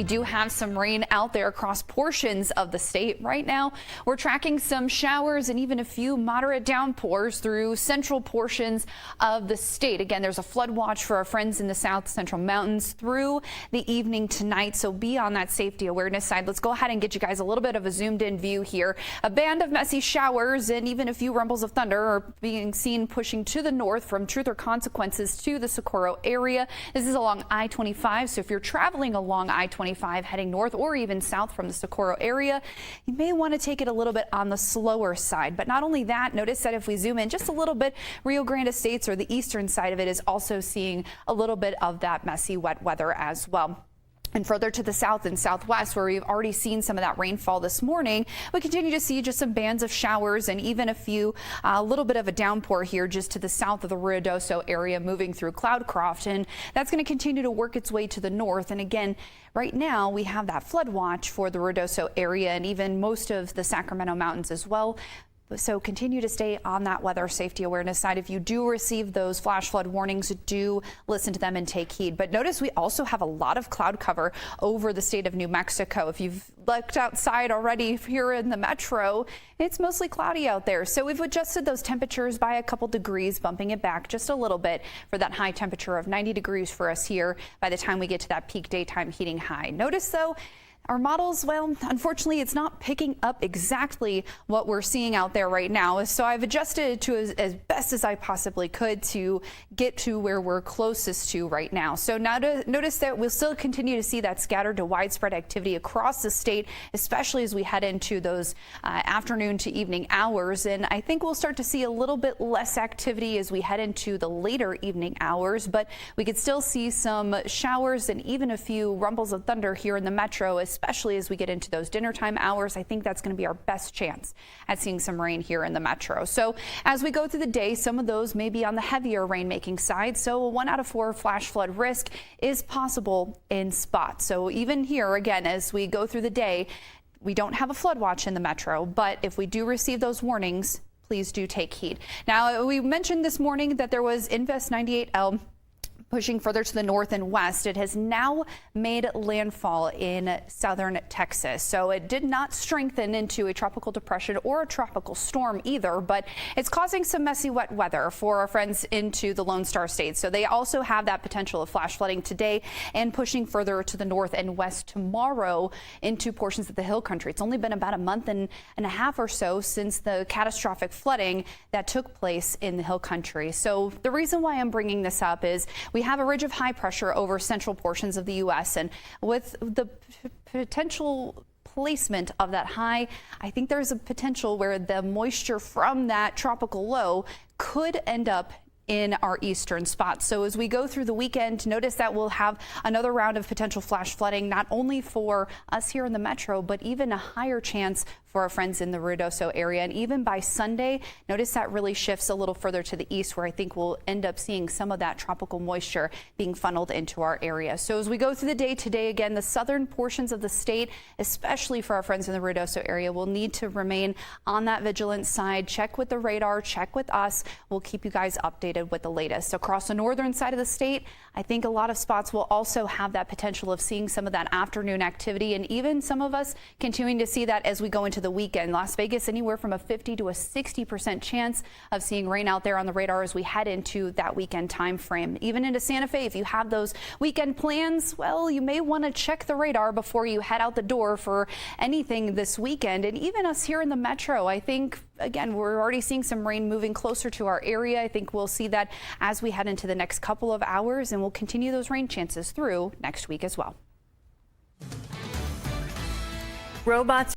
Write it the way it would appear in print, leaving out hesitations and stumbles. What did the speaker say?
We do have some rain out there across portions of the state right now. We're tracking some showers and even a few moderate downpours through central portions of the state. Again, there's a flood watch for our friends in the south central mountains through the evening tonight. So be on that safety awareness side. Let's go ahead and get you guys a little bit of a zoomed in view here. A band of messy showers and even a few rumbles of thunder are being seen pushing to the north from Truth or Consequences to the Socorro area. This is along I-25. So if you're traveling along I-25 heading north or even south from the Socorro area, you may want to take it a little bit on the slower side. But not only that, notice that if we zoom in just a little bit, Rio Grande Estates or the eastern side of it is also seeing a little bit of that messy wet weather as well. And further to the south and southwest, where we've already seen some of that rainfall this morning, we continue to see just some bands of showers and even a little bit of a downpour here just to the south of the Ruidoso area moving through Cloudcroft. And that's going to continue to work its way to the north. And again, right now we have that flood watch for the Ruidoso area and even most of the Sacramento Mountains as well. So continue to stay on that weather safety awareness side. If you do receive those flash flood warnings, do listen to them and take heed. But notice we also have a lot of cloud cover over the state of New Mexico. If you've looked outside already here in the metro, it's mostly cloudy out there. So we've adjusted those temperatures by a couple degrees, bumping it back just a little bit for that high temperature of 90 degrees for us here by the time we get to that peak daytime heating high. Notice though, our models, well, unfortunately, it's not picking up exactly what we're seeing out there right now. So I've adjusted it to as best as I possibly could to get to where we're closest to right now. So now notice that we'll still continue to see that scattered to widespread activity across the state, especially as we head into those afternoon to evening hours. And I think we'll start to see a little bit less activity as we head into the later evening hours. But we could still see some showers and even a few rumbles of thunder here in the metro, especially as we get into those dinner time hours. I think that's going to be our best chance at seeing some rain here in the metro. So as we go through the day, some of those may be on the heavier rain making side. So a 1 out of 4 flash flood risk is possible in spots. So even here, again, as we go through the day, we don't have a flood watch in the metro, but if we do receive those warnings, please do take heed. Now, we mentioned this morning that there was Invest 98L pushing further to the north and west. It has now made landfall in southern Texas. So it did not strengthen into a tropical depression or a tropical storm either, but it's causing some messy wet weather for our friends into the Lone Star State. So they also have that potential of flash flooding today and pushing further to the north and west tomorrow into portions of the hill country. It's only been about a month and a half or so since the catastrophic flooding that took place in the hill country. So the reason why I'm bringing this up is we have a ridge of high pressure over central portions of the U.S. and with the potential placement of that high, I think there's a potential where the moisture from that tropical low could end up in our eastern spots. So as we go through the weekend, notice that we'll have another round of potential flash flooding, not only for us here in the metro, but even a higher chance for our friends in the Ruidoso area. And even by Sunday, notice that really shifts a little further to the east, where I think we'll end up seeing some of that tropical moisture being funneled into our area. So as we go through the day today, again, the southern portions of the state, especially for our friends in the Ruidoso area, will need to remain on that vigilant side. Check with the radar, check with us. We'll keep you guys updated with the latest. Across the northern side of the state, I think a lot of spots will also have that potential of seeing some of that afternoon activity, and even some of us continuing to see that as we go into the weekend. Las Vegas, anywhere from a 50 to a 60% chance of seeing rain out there on the radar as we head into that weekend time frame. Even into Santa Fe, if you have those weekend plans, well, you may want to check the radar before you head out the door for anything this weekend. And even us here in the metro, I think, again, we're already seeing some rain moving closer to our area. I think we'll see that as we head into the next couple of hours, and we'll continue those rain chances through next week as well. Robots